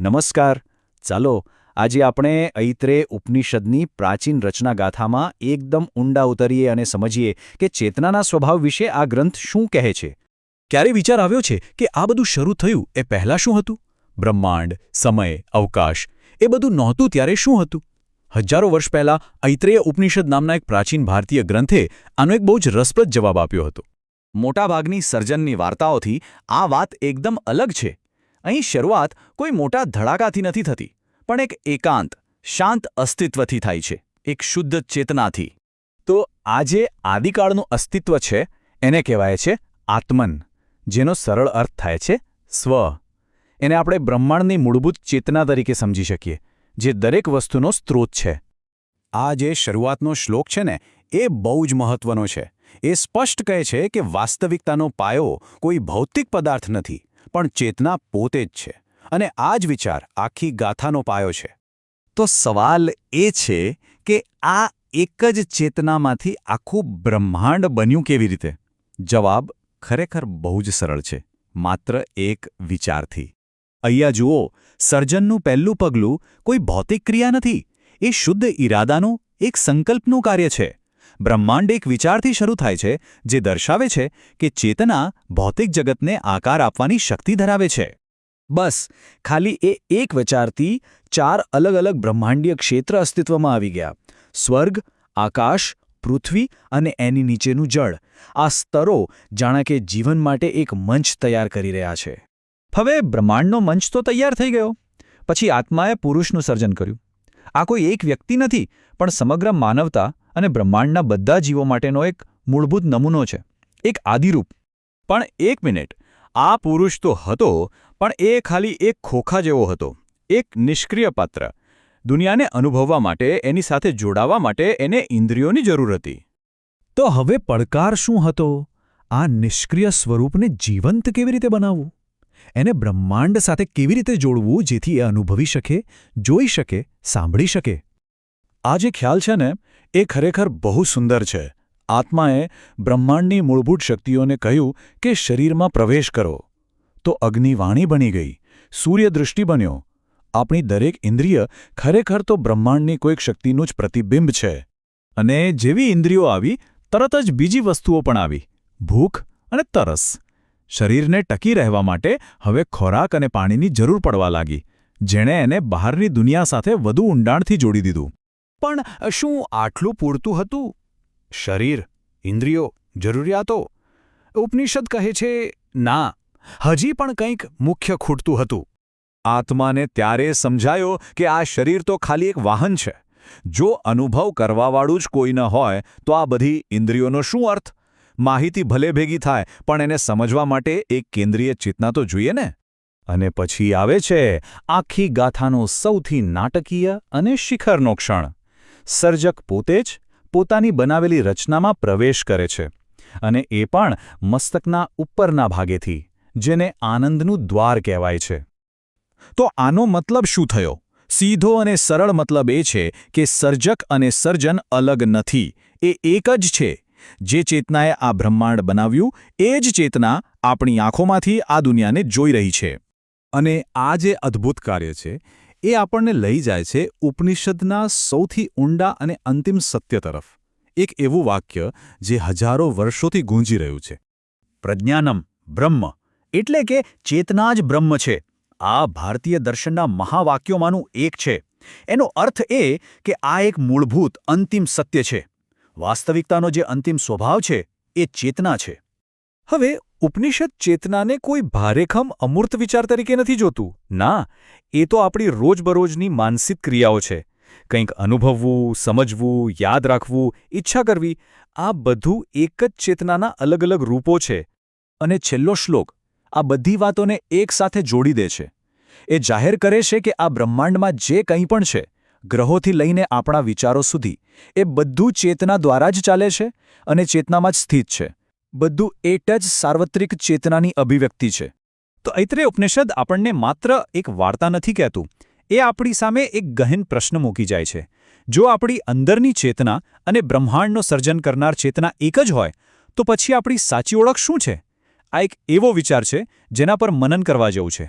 નમસ્કાર. ચાલો આજે આપણે ઐત્રેય ઉપનિષદની પ્રાચીન રચનાગાથામાં એકદમ ઊંડા ઉતરીએ અને સમજીએ કે ચેતનાના સ્વભાવ વિશે આ ગ્રંથ શું કહે છે. ક્યારે વિચાર આવ્યો છે કે આ બધું શરૂ થયું એ પહેલાં શું હતું? બ્રહ્માંડ, સમય, અવકાશ એ બધું નહોતું ત્યારે શું હતું? હજારો વર્ષ પહેલાં ઐત્રેય ઉપનિષદ નામના એક પ્રાચીન ભારતીય ગ્રંથે આનો એક બહુ જ રસપ્રદ જવાબ આપ્યો હતો. મોટાભાગની સર્જનની વાર્તાઓથી આ વાત એકદમ અલગ છે. અહીં શરૂઆત કોઈ મોટા ધડાકાથી નથી થતી, પણ એક એકાંત, શાંત અસ્તિત્વથી થાય છે, એક શુદ્ધ ચેતનાથી. તો આ જે આદિકાળનું અસ્તિત્વ છે એને કહેવાય છે આત્મન, જેનો સરળ અર્થ થાય છે સ્વ. એને આપણે બ્રહ્માંડની મૂળભૂત ચેતના તરીકે સમજી શકીએ, જે દરેક વસ્તુનો સ્ત્રોત છે. આ જે શરૂઆતનો શ્લોક છે ને એ બહુ જ મહત્વનો છે. એ સ્પષ્ટ કહે છે કે વાસ્તવિકતાનો પાયો કોઈ ભૌતિક પદાર્થ નથી, પણ ચેતના પોતે જ છે. અને આ જ વિચાર આખી ગાથાનો પાયો છે. તો સવાલ એ છે કે આ એક જ ચેતનામાંથી આખું બ્રહ્માંડ બન્યું કેવી રીતે? જવાબ ખરેખર બહુ જ સરળ છે, માત્ર એક વિચારથી. અહીંયા જુઓ, સર્જનનું પહેલું પગલું કોઈ ભૌતિક ક્રિયા નથી, એ શુદ્ધ ઈરાદાનું, એક સંકલ્પનું કાર્ય છે. બ્રહ્માંડ એક વિચારથી શરૂ થાય છે, જે દર્શાવે છે કે ચેતના ભૌતિક જગતને આકાર આપવાની શક્તિ ધરાવે છે. બસ ખાલી એ એક વિચારથી 4 અલગ અલગ બ્રહ્માંડીય ક્ષેત્ર અસ્તિત્વમાં આવી ગયા. સ્વર્ગ, આકાશ, પૃથ્વી અને એની નીચેનું જળ. આ સ્તરો જાણે કે જીવન માટે એક મંચ તૈયાર કરી રહ્યા છે. હવે બ્રહ્માંડનો મંચ તો તૈયાર થઈ ગયો. પછી આત્માએ પુરુષનું સર્જન કર્યું. આ કોઈ એક વ્યક્તિ નથી, પણ સમગ્ર માનવતા અને બ્રહ્માંડના બધા જીવો માટેનો એક મૂળભૂત નમૂનો છે, એક આદિરૂપ. પણ એક મિનિટ, આ પુરુષ તો હતો, પણ એ ખાલી એક ખોખા જેવો હતો, એક નિષ્ક્રિય પાત્ર. દુનિયાને અનુભવવા માટે, એની સાથે જોડાવા માટે એને ઇન્દ્રિયોની જરૂર હતી. તો હવે પડકાર શું હતો? આ નિષ્ક્રિય સ્વરૂપને જીવંત કેવી રીતે બનાવવું? એને બ્રહ્માંડ સાથે કેવી રીતે જોડવું જેથી એ અનુભવી શકે, જોઈ શકે, સાંભળી શકે? આ જે ખ્યાલ છે ને એ ખરેખર બહુ સુંદર છે. આત્માએ બ્રહ્માંડની મૂળભૂત શક્તિઓને કહ્યું કે શરીરમાં પ્રવેશ કરો. તો અગ્નિ વાણી બની ગઈ, સૂર્ય દૃષ્ટિ બન્યો. આપણી દરેક ઇન્દ્રિય ખરેખર તો બ્રહ્માંડની કોઈક શક્તિનું જ પ્રતિબિંબ છે. અને જેવી ઇન્દ્રિયો આવી, તરત જ બીજી વસ્તુઓ પણ આવી, ભૂખ અને તરસ. શરીરને ટકી રહેવા માટે હવે ખોરાક અને પાણીની જરૂર પડવા લાગી, જેણે એને બહારની દુનિયા સાથે વધુ ઊંડાણથી જોડી દીધું. પણ શું આટલું પૂરતું હતું? શરીર, ઇન્દ્રિયો, જરૂરિયાતો? ઉપનિષદ કહે છે ના, હજી પણ કંઈક મુખ્ય ખૂટતું હતું. આત્માને ત્યારે સમજાયો કે આ શરીર તો ખાલી એક વાહન છે. જો અનુભવ કરવાવાળું જ કોઈ ન હોય તો આ બધી ઇન્દ્રિયોનો શું અર્થ? માહિતી ભલે ભેગી થાય, પણ એને સમજવા માટે એક કેન્દ્રીય ચેતના તો જોઈએ ને. અને પછી આવે છે આખી ગાથાનો સૌથી નાટકીય અને શિખરનો ક્ષણ. સર્જક પોતે જ પોતાની બનાવેલી રચનામાં પ્રવેશ કરે છે, અને એ પણ મસ્તકના ઉપરના ભાગેથી, જેને આનંદનું દ્વાર કહેવાય છે. તો આનો મતલબ શું થયો? સીધો અને સરળ મતલબ એ છે કે સર્જક અને સર્જન અલગ નથી, એ એક જ છે. જે ચેતનાએ આ બ્રહ્માંડ બનાવ્યું, એ જ ચેતના આપણી આંખોમાંથી આ દુનિયાને જોઈ રહી છે. અને આ જે અદ્ભુત કાર્ય છે એ આપણને લઈ જાય છે ઉપનિષદના સૌથી ઊંડા અને અંતિમ સત્ય તરફ. એક એવું વાક્ય જે હજારો વર્ષોથી ગૂંજી રહ્યું છે. પ્રજ્ઞાનમ બ્રહ્મ, એટલે કે ચેતના જ બ્રહ્મ છે. આ ભારતીય દર્શનના મહાવાક્યોમાંનું એક છે. એનો અર્થ એ કે આ એક મૂળભૂત અંતિમ સત્ય છે. વાસ્તવિકતાનો જે અંતિમ સ્વભાવ છે એ ચેતના છે. હવે ઉપનિષદ ચેતનાને કોઈ ભારેખમ અમૂર્ત વિચાર તરીકે નથી જોતું. ના, એ તો આપણી રોજબરોજની માનસિક ક્રિયાઓ છે. કંઈક અનુભવવું, સમજવું, યાદ રાખવું, ઈચ્છા કરવી, આ બધું એક જ ચેતનાના અલગ અલગ રૂપો છે. અને છેલ્લો શ્લોક આ બધી વાતોને એક સાથે જોડી દે છે. એ જાહેર કરે છે કે આ બ્રહ્માંડમાં જે કંઈ પણ છે, ગ્રહોથી લઈને આપણા વિચારો સુધી, એ બધું ચેતના દ્વારા જ ચાલે છે અને ચેતનામાં જ સ્થિત છે. બધું એક જ સાર્વત્રિક ચેતનાની અભિવ્યક્તિ છે. તો ઐત્રેય ઉપનિષદ આપણને માત્ર એક વાર્તા નથી કહેતું, એ આપણી સામે એક ગહન પ્રશ્ન મૂકી જાય છે. જો આપણી અંદરની ચેતના અને બ્રહ્માંડનો સર્જન કરનાર ચેતના એક જ હોય, તો પછી આપણી સાચી ઓળખ શું છે? આ એક એવો વિચાર છે જેના પર મનન કરવા જેવું છે.